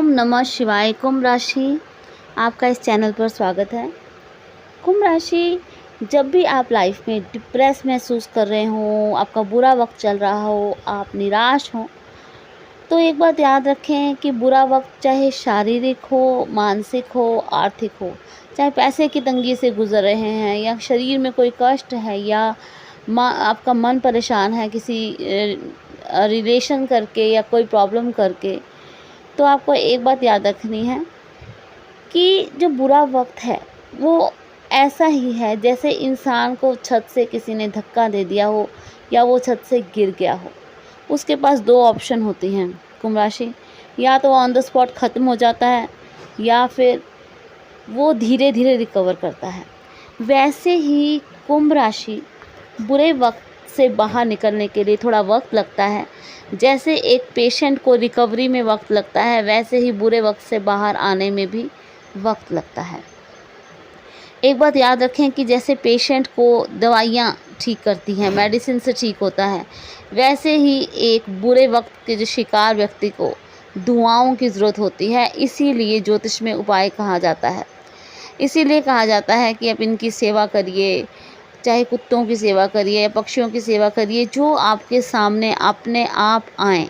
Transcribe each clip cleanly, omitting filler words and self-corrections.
नमः शिवाय। कुंभ राशि, आपका इस चैनल पर स्वागत है। कुंभ राशि, जब भी आप लाइफ में डिप्रेस महसूस कर रहे हो, आपका बुरा वक्त चल रहा हो, आप निराश हो, तो एक बात याद रखें कि बुरा वक्त चाहे शारीरिक हो, मानसिक हो, आर्थिक हो, चाहे पैसे की तंगी से गुजर रहे हैं या शरीर में कोई कष्ट है या आपका मन परेशान है किसी रिलेशन करके या कोई प्रॉब्लम करके, तो आपको एक बात याद रखनी है कि जो बुरा वक्त है वो ऐसा ही है जैसे इंसान को छत से किसी ने धक्का दे दिया हो या वो छत से गिर गया हो। उसके पास दो ऑप्शन होती हैं कुंभ राशि, या तो ऑन द स्पॉट ख़त्म हो जाता है या फिर वो धीरे धीरे रिकवर करता है। वैसे ही कुंभ राशि बुरे वक्त से बाहर निकलने के लिए थोड़ा वक्त लगता है। जैसे एक पेशेंट को रिकवरी में वक्त लगता है, वैसे ही बुरे वक्त से बाहर आने में भी वक्त लगता है। एक बात याद रखें कि जैसे पेशेंट को दवाइयाँ ठीक करती हैं, मेडिसिन से ठीक होता है, वैसे ही एक बुरे वक्त के जो शिकार व्यक्ति को दुआओं की ज़रूरत होती है। इसीलिए ज्योतिष में उपाय कहा जाता है। इसीलिए कहा जाता है कि आप इनकी सेवा करिए, चाहे कुत्तों की सेवा करिए या पक्षियों की सेवा करिए, जो आपके सामने अपने आप आएँ।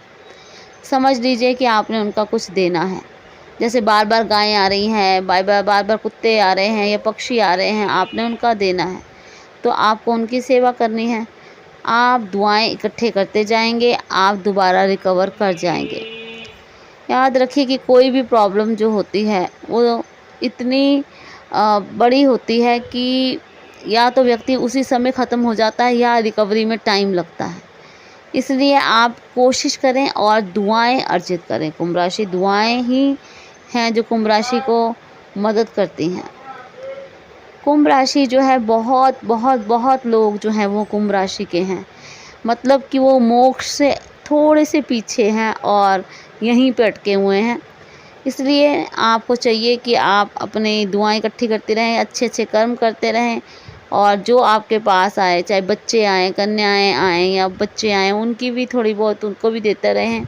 समझ लीजिए कि आपने उनका कुछ देना है। जैसे बार बार गायें आ रही हैं, बार बार कुत्ते आ रहे हैं या पक्षी आ रहे हैं, आपने उनका देना है, तो आपको उनकी सेवा करनी है। आप दुआएं इकट्ठे करते जाएंगे, आप दोबारा रिकवर कर जाएंगे। याद रखिए कि कोई भी प्रॉब्लम जो होती है वो इतनी बड़ी होती है कि या तो व्यक्ति उसी समय ख़त्म हो जाता है या रिकवरी में टाइम लगता है। इसलिए आप कोशिश करें और दुआएं अर्जित करें। कुंभ राशि, दुआएं ही हैं जो कुंभ राशि को मदद करती हैं। कुंभ राशि जो है बहुत बहुत बहुत लोग जो हैं वो कुंभ राशि के हैं, मतलब कि वो मोक्ष से थोड़े से पीछे हैं और यहीं पे अटके हुए हैं। इसलिए आपको चाहिए कि आप अपनी दुआएं इकट्ठी करते रहें, अच्छे अच्छे कर्म करते रहें, और जो आपके पास आए, चाहे बच्चे आएँ, कन्याएँ आएँ या बच्चे आएँ, उनकी भी थोड़ी बहुत उनको भी देते रहें।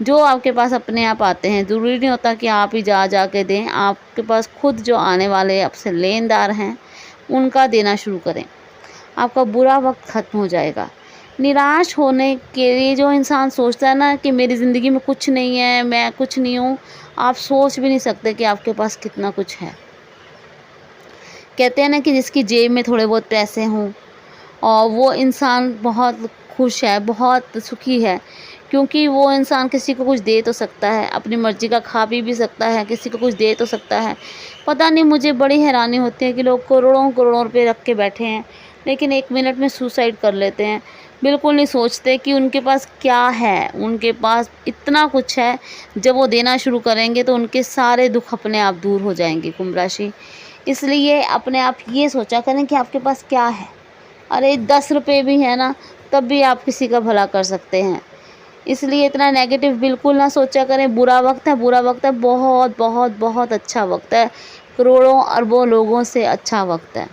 जो आपके पास अपने आप आते हैं, ज़रूरी नहीं होता कि आप ही जा के दें। आपके पास खुद जो आने वाले आपसे लेनदार हैं उनका देना शुरू करें। आपका बुरा वक्त ख़त्म हो जाएगा। निराश होने के लिए जो इंसान सोचता है ना कि मेरी ज़िंदगी में कुछ नहीं है, मैं कुछ नहीं हूँ, आप सोच भी नहीं सकते कि आपके पास कितना कुछ है। कहते हैं ना कि जिसकी जेब में थोड़े बहुत पैसे हों और वो इंसान बहुत खुश है, बहुत सुखी है, क्योंकि वो इंसान किसी को कुछ दे तो सकता है, अपनी मर्ज़ी का खा पी भी सकता है, किसी को कुछ दे तो सकता है। पता नहीं, मुझे बड़ी हैरानी होती है कि लोग करोड़ों करोड़ों रुपए रख के बैठे हैं लेकिन 1 मिनट में सुसाइड कर लेते हैं। बिल्कुल नहीं सोचते कि उनके पास क्या है। उनके पास इतना कुछ है, जब वो देना शुरू करेंगे तो उनके सारे दुख अपने आप दूर हो जाएंगे। कुंभ राशि, इसलिए अपने आप ये सोचा करें कि आपके पास क्या है। अरे 10 रुपये भी है ना, तब भी आप किसी का भला कर सकते हैं। इसलिए इतना नेगेटिव बिल्कुल ना सोचा करें। बुरा वक्त है, बुरा वक्त है, बहुत बहुत बहुत अच्छा वक्त है, करोड़ों अरबों लोगों से अच्छा वक्त है।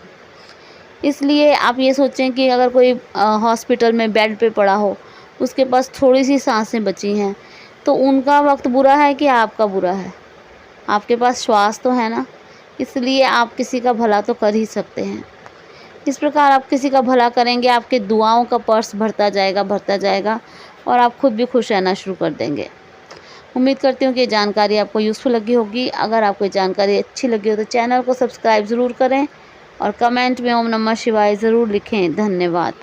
इसलिए आप ये सोचें कि अगर कोई हॉस्पिटल में बेड पे पड़ा हो, उसके पास थोड़ी सी सांसें बची हैं, तो उनका वक्त बुरा है कि आपका बुरा है? आपके पास श्वास तो है ना। इसलिए आप किसी का भला तो कर ही सकते हैं। इस प्रकार आप किसी का भला करेंगे, आपके दुआओं का पर्स भरता जाएगा और आप खुद भी खुश रहना शुरू कर देंगे। उम्मीद करती हूँ कि ये जानकारी आपको यूज़फुल लगी होगी। अगर आपको ये जानकारी अच्छी लगी हो तो चैनल को सब्सक्राइब ज़रूर करें और कमेंट में ओम नमः शिवाय ज़रूर लिखें। धन्यवाद।